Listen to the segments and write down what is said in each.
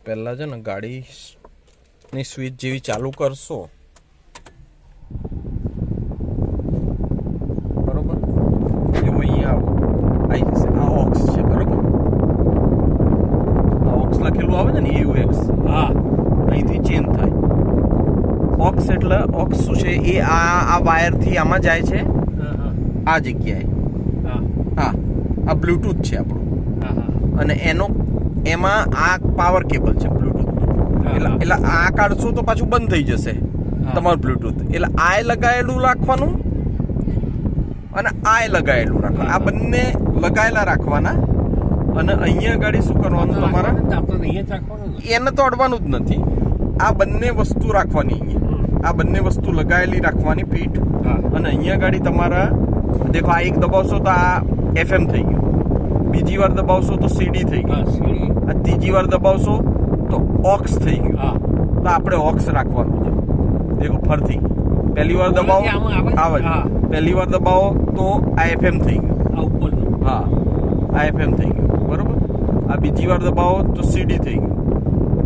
પહેલા છે ને ગાડીની સ્વિચ જેવી ચાલુ કરશો, બરોબર, એવું અહીંયા આવી જશે. આ ઓક્સ છે, બરોબર, આ ઓક્સ લખેલું આવે છે ને, AUX. હા, અહીંથી ચેન્જ થાય. ઓક્સ એટલે ઓક્સ શું છે? એ આ વાયરથી આમાં જાય છે, આ જગ્યાએ. હા, આ બ્લૂટૂથ છે આપણું, અને એમાં આ પાવર કેબલ છે બ્લૂટૂથ. એટલે આ કાઢશો તો પાછું બંધ થઈ જશે તમારું બ્લૂટૂથ. એટલે આ લગાયેલું રાખવાનું અને આ લગાયેલું રાખવાનું. આ બંને લગાયેલા રાખવાના. અને અહીંયા ગાડી શું કરવાનું તમારે? એને તો અડવાનું જ નથી. આ બંને વસ્તુ રાખવાની. અહીંયા આ બંને વસ્તુ લગાયેલી રાખવાની પીઠ. અને અહીંયા ગાડી તમારા દેખો, આ એક દબાવશો તો આ FM થઈ ગયું, બીજી વાર દબાવશો તો CD થઈ ગયું, આ ત્રીજી વાર દબાવશો તો ઓક્સ થઈ ગયું. તો આપણે ઓક્સ રાખવાનું છે. દેખો ફરતી પહેલી વાર દબાવો આવે, પહેલી વાર દબાવો તો આ FM થઈ ગયું. હા, આ FM થઈ ગયું, બરોબર. આ બીજી વાર દબાવો તો CD થઈ ગયું,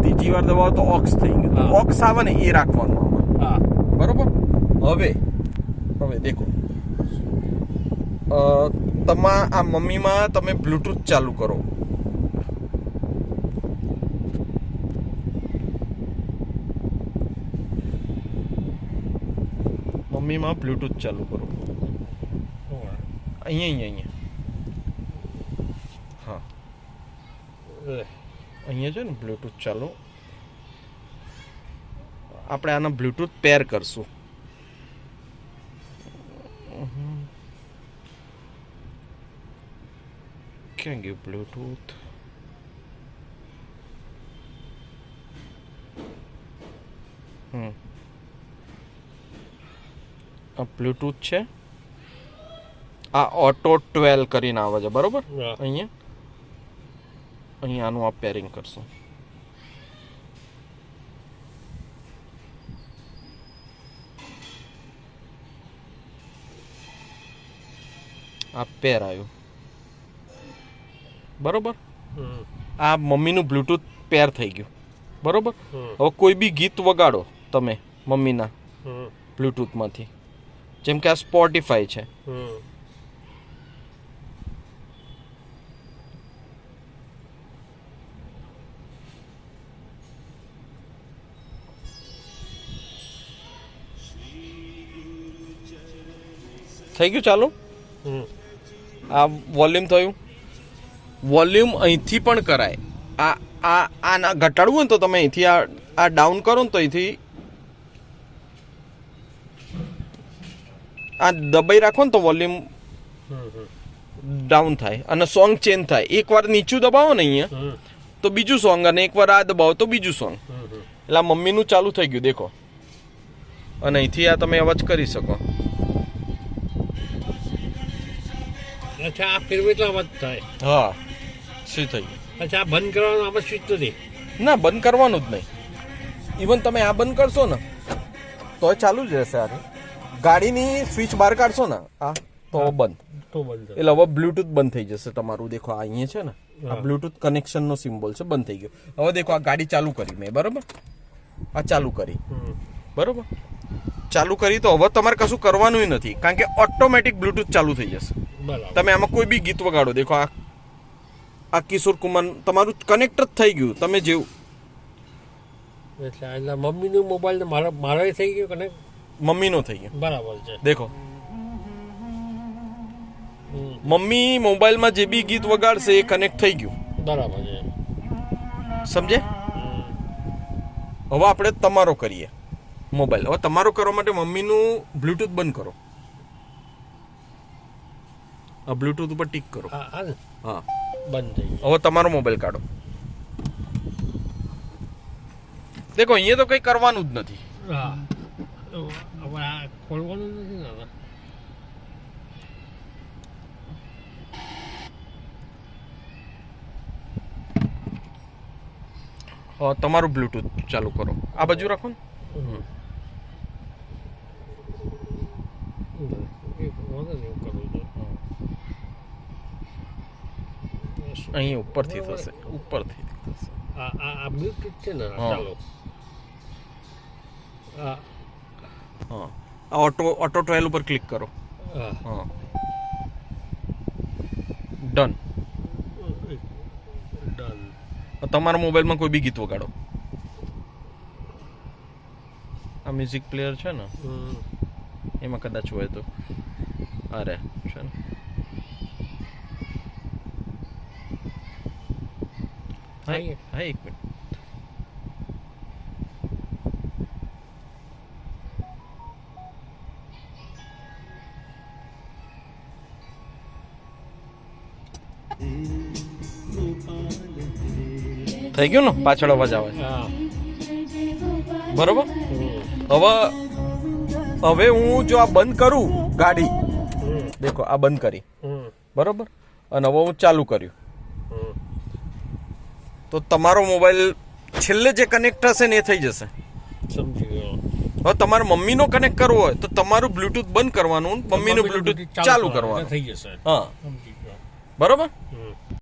ત્રીજી વાર દબાવો તો ઓક્સ થઈ ગયું. ઓક્સ આવે ને એ રાખવાનું આમાં, બરોબર. હવે દેખો, આ મમ્મીમાં તમે બ્લૂટૂથ ચાલુ કરો. મમ્મીમાં બ્લૂટૂથ ચાલુ કરો. અહીંયા હા, અહીંયા છે ને બ્લૂટૂથ ચાલુ. આપણે આના બ્લૂટૂથ પેર કરશું. ક્યાં ગયું બ્લૂટૂથ? આ બ્લૂટૂથ છે. આ ઓટો 12 કરીને આવે છે, બરોબર. અહીંયા આનું આ પેરિંગ કરશું. આ પેર આવ્યું, બરોબર. આ મમ્મીનું બ્લૂટૂથ પેર થઈ ગયું, બરોબર. હવે કોઈ બી ગીત વગાડો તમે મમ્મીના બ્લૂટૂથમાંથી, જેમ કે આ સ્પોટીફાઈ છે. થઈ ગયું ચાલુ. આ વોલ્યુમ થયું. વોલ્યુમ અહીંથી પણ કરાય. આના ઘટાડવું હોય ને તો તમે અહીંથી આ ડાઉન કરો ને તો અહીંથી આ દબાઈ રાખો ને તો વોલ્યુમ ડાઉન થાય અને સોંગ ચેન્જ થાય. એકવાર નીચું દબાવો ને અહીંયા તો બીજું સોંગ, અને એકવાર આ દબાવો તો બીજું સોંગ. એટલે આ મમ્મીનું ચાલુ થઈ ગયું, દેખો. અને અહીંથી આ તમે અવાજ કરી શકો. અચ્છા, આ ફેરવે એટલે અવાજ થાય. હા, શું થઈ ગયું? અચ્છા, આ બંધ કરવાનું આમાં સ્વિચ નથી? ના, બંધ કરવાનું જ નહીં. ઇવન તમે આ બંધ કરશો ને તો ચાલુ જ રહેશે. આ ગાડીની સ્વિચ બહાર કાઢશો ને આ તો બંધ. એટલે હવે બ્લૂટૂથ બંધ થઈ જશે તમારું. દેખો આ અહીંયા છે ને, આ બ્લૂટૂથ કનેક્શનનો સિમ્બોલ છે, બંધ થઈ ગયો. હવે દેખો આ ગાડી ચાલુ કરી મેં, બરોબર. આ ચાલુ કરી, બરોબર. ચાલુ કરી તો હવે તમારે કશું કરવાનું નથી, કારણ કે ઓટોમેટિક બ્લૂટૂથ ચાલુ થઈ જશે. તમે આમાં કોઈ બી ગીત વગાડો. દેખો આ કિશોર કુમાર તમારું કનેક્ટ જ થઈ ગયું. તમે જેવું એટલે મમ્મીનું મોબાઈલ મારો થઈ ગયો કનેક્ટ, મમ્મીનો થઈ ગયો, બરાબર છે. દેખો મમ્મી મોબાઈલમાં જે બી ગીત વગાડશે એ કનેક્ટ થઈ ગયું, બરાબર છે. સમજે? હવે આપણે તમારો કરીએ મોબાઈલ. હવે તમારો કરવા માટે મમ્મીનું બ્લૂટૂથ બંધ કરો. આ બ્લૂટૂથ ઉપર ટીક કરો. હા, બંધ થઈ ગયું. હવે તમારો મોબાઈલ કાઢો. દેખો અહીંયા તો કંઈ કરવાનું જ નથી. હા, હવે આ ખોલવાનું નથી ને. તમારું બ્લૂટૂથ ચાલુ કરો. આ બાજુ રાખો ને. અહીં ઉપરથી થશે, ઉપરથી થશે. આ બ્લૂટૂથ છે ને હા. ચાલો આ હા આ ઓટો 12 ઉપર ક્લિક કરો. હા હા ડન. ડન. તમારા મોબાઈલમાં કોઈ બી ગીત વગાડો. આ મ્યુઝિક પ્લેયર છે ને એમાં કદાચ હોય તો અરે છે ને હા એક મિનિટ. થઈ ગયું ને પાછળ અવાજ આવે છે. હા બરોબર. હવે હું જો આ બંધ કરું ગાડી, દેખો આ બંધ કરી બરોબર, અને હવે હું ચાલુ કર્યું તો તમારો મોબાઈલ છેલ્લે જે કનેક્ટ હશે ને એ થઈ જશે. સમજી ગયો. હવે તમારે મમ્મીનો કનેક્ટ કરવો હોય તો તમારું બ્લૂટૂથ બંધ કરવાનું, મમ્મીનું બ્લૂટૂથ ચાલુ કરવાનું. થઈ જશે. હા સમજી ગયો. બરોબર.